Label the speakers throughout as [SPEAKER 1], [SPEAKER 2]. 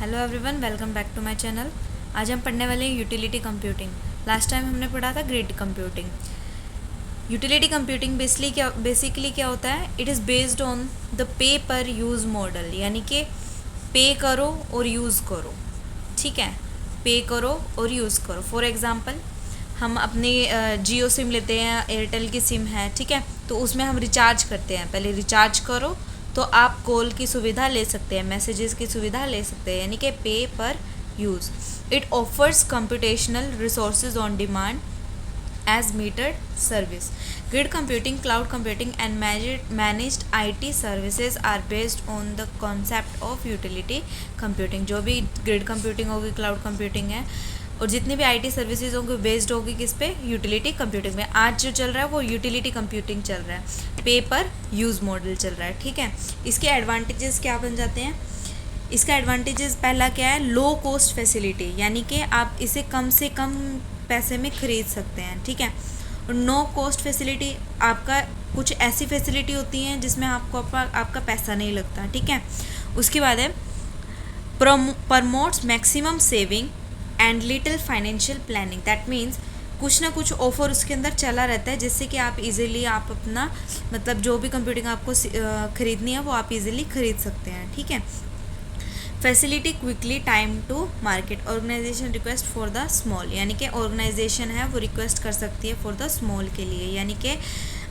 [SPEAKER 1] Hello everyone, welcome back to my channel. आज हम पढ़ने वाले हैं यूटिलिटी कंप्यूटिंग। लास्ट टाइम हमने पढ़ा था grid computing. Utility computing basically क्या होता है? It is based on the pay per use model, यानी कि पे करो और यूज़ करो। ठीक है, पे करो और यूज़ करो। फॉर एग्ज़ाम्पल, हम अपनी जियो सिम लेते हैं, एयरटेल की सिम है, ठीक है, तो उसमें हम रिचार्ज करते हैं। पहले रिचार्ज करो तो आप कॉल की सुविधा ले सकते हैं, मैसेजेस की सुविधा ले सकते हैं, यानी कि pay per use. It offers computational resources on demand as metered service. Grid computing, cloud computing and managed IT services are based on the concept of utility computing। जो भी ग्रिड कंप्यूटिंग होगी, क्लाउड कंप्यूटिंग है, और जितनी भी IT services होंगी based होगी किस पे? यूटिलिटी कंप्यूटिंग में। आज जो चल रहा है वो यूटिलिटी कंप्यूटिंग चल रहा है, पे पर यूज़ मॉडल चल रहा है। ठीक है, इसके एडवांटेजेस क्या बन जाते हैं? इसका एडवांटेजेस पहला क्या है? लो कॉस्ट फैसिलिटी, यानी कि आप इसे कम से कम पैसे में खरीद सकते हैं। ठीक है, और नो कॉस्ट फैसिलिटी, आपका कुछ ऐसी फैसिलिटी होती हैं जिसमें आपका पैसा नहीं लगता। ठीक है, उसके बाद है promotes maximum saving and little financial planning. That means कुछ ना कुछ ऑफर उसके अंदर चला रहता है, जिससे कि आप इजीली आप अपना मतलब जो भी कंप्यूटिंग आपको खरीदनी है वो आप इजीली खरीद सकते हैं। ठीक है, facility quickly time to market, organization request for the small, यानी कि ऑर्गेनाइजेशन है वो रिक्वेस्ट कर सकती है फॉर द स्मॉल के लिए। यानी कि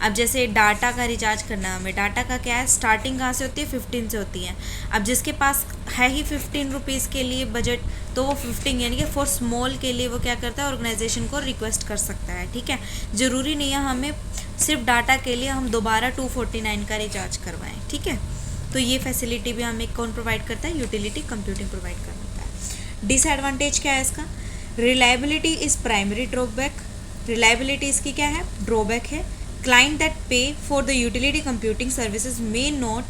[SPEAKER 1] अब जैसे डाटा का रिचार्ज करना है हमें, डाटा का क्या है, स्टार्टिंग कहाँ से होती है? 15 से होती है। अब जिसके पास है ही 15 रुपीज़ के लिए बजट, तो वो 15 यानी कि फॉर स्मॉल के लिए वो क्या करता है? ऑर्गेनाइजेशन को रिक्वेस्ट कर सकता है। ठीक है, ज़रूरी नहीं है हमें सिर्फ डाटा के लिए हम दोबारा 249 का रिचार्ज करवाएं। ठीक है, तो ये फैसिलिटी भी हमें कौन प्रोवाइड करता है? यूटिलिटी कंप्यूटिंग प्रोवाइड करता है। डिसएडवांटेज क्या है इसका? Reliability is primary drawback. Reliability इसकी क्या है? ड्रॉबैक है। क्लाइंट दैट पे for the utility computing services may not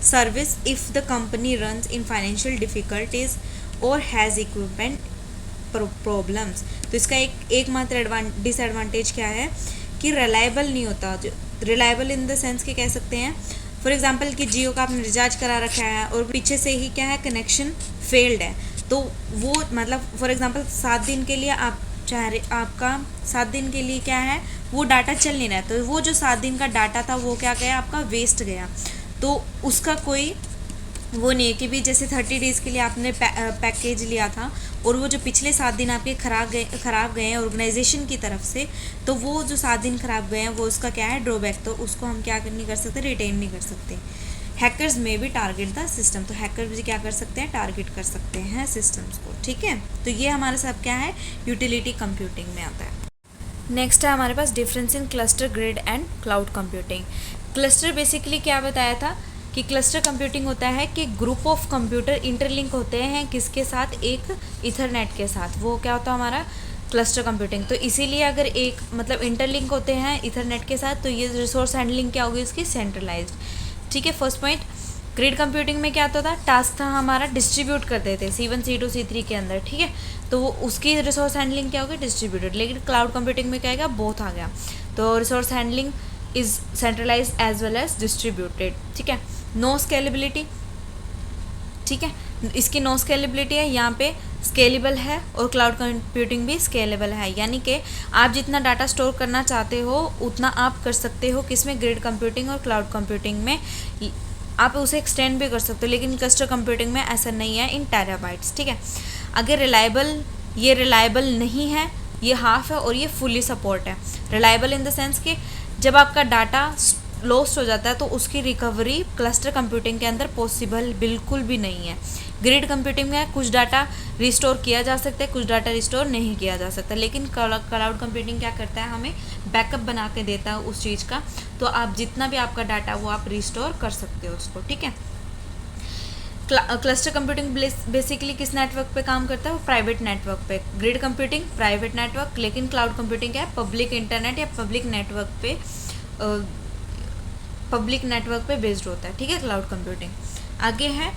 [SPEAKER 1] service if the company runs in financial difficulties और हैज़ इक्विपमेंट प्रॉब्लम्स। तो इसका एकमात्र डिसएडवांटेज क्या है कि रिलायबल नहीं होता। जो रिलायबल इन द सेंस के कह सकते हैं, फॉर एग्जाम्पल कि जियो का आपने रिचार्ज करा रखा है और पीछे से ही क्या है, कनेक्शन फेल्ड है, तो वो मतलब फॉर एग्जाम्पल 7 दिन के लिए आप आपका 7 दिन के लिए क्या है, वो डाटा चल नहीं रहा है, तो वो जो 7 दिन का डाटा था वो क्या गया? आपका वेस्ट गया। तो उसका कोई वो नहीं है कि भी जैसे 30 डेज़ के लिए आपने पैकेज लिया था और वो जो पिछले 7 दिन आपके ख़राब गए हैं ऑर्गेनाइजेशन की तरफ से, तो वो जो 7 दिन ख़राब गए हैं वो उसका क्या है? ड्रॉबैक। तो उसको हम क्या नहीं कर सकते? रिटेन नहीं कर सकते। हैकर्स में भी टारगेट द सिस्टम, तो हैकर भी क्या कर सकते हैं? टारगेट कर सकते हैं सिस्टम्स को। ठीक है, तो ये हमारे सब क्या है? यूटिलिटी कंप्यूटिंग में आता है। नेक्स्ट है हमारे पास difference in cluster, grid and cloud computing. Cluster basically क्या बताया था कि क्लस्टर कंप्यूटिंग होता है कि ग्रुप ऑफ कंप्यूटर इंटरलिंक होते हैं किसके साथ? एक इथरनेट के साथ। वो क्या होता है हमारा? Cluster computing. तो इसीलिए अगर एक मतलब इंटरलिंक होते हैं इथरनेट के साथ, तो ये रिसोर्स हैंडलिंग क्या होगी इसकी? सेंट्रलाइज्ड। ठीक है, फर्स्ट पॉइंट। ग्रिड कंप्यूटिंग में क्या होता था? टास्क था हमारा डिस्ट्रीब्यूट करते थे C1 C2 C3 के अंदर। ठीक है, तो उसकी रिसोर्स हैंडलिंग क्या होगी? डिस्ट्रीब्यूटेड। लेकिन क्लाउड कंप्यूटिंग में क्या आएगा? बोथ आ गया। तो resource handling is centralize as well as distributed. ठीक है, नो स्केलेबिलिटी। ठीक है, इसकी नो स्केलेबिलिटी है, यहाँ पे स्केलेबल है, और क्लाउड कंप्यूटिंग भी स्केलेबल है, यानी कि आप जितना डाटा स्टोर करना चाहते हो उतना आप कर सकते हो। किसमें? ग्रिड कंप्यूटिंग और क्लाउड कंप्यूटिंग में आप उसे एक्सटेंड भी कर सकते हो, लेकिन क्लस्टर कंप्यूटिंग में ऐसा नहीं है, इन टेराबाइट्स। ठीक है, अगर ये रिलायबल नहीं है, ये हाफ है, और ये फुली सपोर्ट है। रिलायबल इन द सेंस कि जब आपका डाटा लॉस्ट हो जाता है तो उसकी रिकवरी क्लस्टर कंप्यूटिंग के अंदर पॉसिबल बिल्कुल भी नहीं है। ग्रिड कंप्यूटिंग में कुछ डाटा रिस्टोर किया जा सकता है, कुछ डाटा रिस्टोर नहीं किया जा सकता, लेकिन क्लाउड कंप्यूटिंग क्या करता है? हमें बैकअप बना के देता है उस चीज़ का, तो आप जितना भी आपका डाटा वो आप रिस्टोर कर सकते हो उसको। ठीक है, क्लस्टर कंप्यूटिंग बेसिकली किस नेटवर्क पे काम करता है? वो प्राइवेट नेटवर्क पे। ग्रिड कंप्यूटिंग प्राइवेट नेटवर्क, लेकिन क्लाउड कंप्यूटिंग क्या है? पब्लिक इंटरनेट या पब्लिक नेटवर्क पे बेस्ड होता है। ठीक है, क्लाउड कंप्यूटिंग। आगे है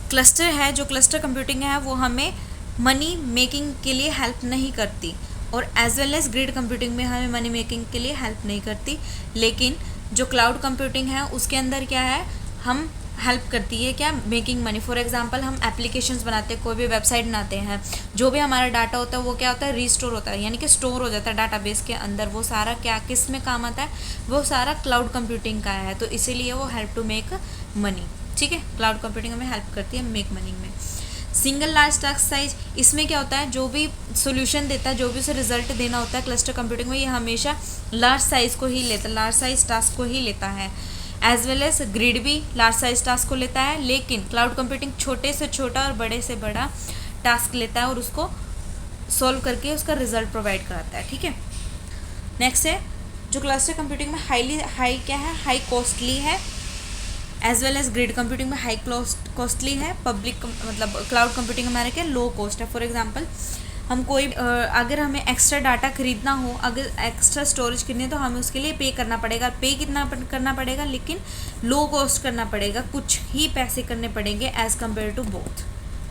[SPEAKER 1] क्लस्टर है, जो क्लस्टर कंप्यूटिंग है वो हमें मनी मेकिंग के लिए हेल्प नहीं करती, और as well as grid computing में हमें मनी मेकिंग के लिए हेल्प नहीं करती। लेकिन जो क्लाउड कंप्यूटिंग है उसके अंदर क्या है? हम हेल्प करती है क्या, मेकिंग मनी। फॉर एग्जांपल हम एप्लीकेशंस बनाते हैं, कोई भी वेबसाइट बनाते हैं, जो भी हमारा डाटा होता है वो क्या होता है, रीस्टोर होता है, यानी कि स्टोर हो जाता है डाटाबेस के अंदर। वो सारा क्या किस में काम आता है, वो सारा क्लाउड कंप्यूटिंग का है, तो इसीलिए वो हेल्प टू मेक मनी। ठीक है, क्लाउड कंप्यूटिंग हमें हेल्प करती है मेक मनी में। सिंगल लार्ज टास्क साइज, इसमें क्या होता है, जो भी सोल्यूशन देता है, जो भी उसे रिजल्ट देना होता है क्लस्टर कंप्यूटिंग में, ये हमेशा लार्ज साइज को ही लेता है, लार्ज साइज टास्क को ही लेता है। एज वेल एज ग्रिड भी लार्ज साइज टास्क को लेता है, लेकिन क्लाउड कंप्यूटिंग छोटे से छोटा और बड़े से बड़ा टास्क लेता है और उसको सॉल्व करके उसका रिजल्ट प्रोवाइड कराता है। ठीक है, नेक्स्ट है जो क्लस्टर कंप्यूटिंग में हाई क्या है, हाई कॉस्टली है, as well as grid computing में हाई कॉस्टली है। पब्लिक मतलब क्लाउड कंप्यूटिंग हमारे क्या लो कॉस्ट है। फॉर एग्जांपल हम कोई अगर हमें एक्स्ट्रा डाटा खरीदना हो, अगर एक्स्ट्रा स्टोरेज करनी है, तो हमें उसके लिए पे करना पड़ेगा। पे कितना करना पड़ेगा, लेकिन लो कॉस्ट करना पड़ेगा, कुछ ही पैसे करने पड़ेंगे एज़ कम्पेयर टू बोथ।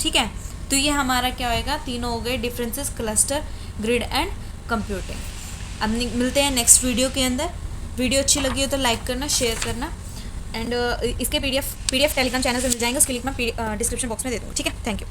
[SPEAKER 1] ठीक है, तो ये हमारा क्या होएगा, तीनों हो गए differences cluster, grid and computing. अब मिलते हैं नेक्स्ट वीडियो के अंदर। वीडियो अच्छी लगी हो तो लाइक करना, शेयर करना, एंड इसके पीडीएफ टेलीग्राम चैनल से मिल जाएंगे, उसके लिंक मैं डिस्क्रिप्शन बॉक्स में दे दूँगा। ठीक है, थैंक यू।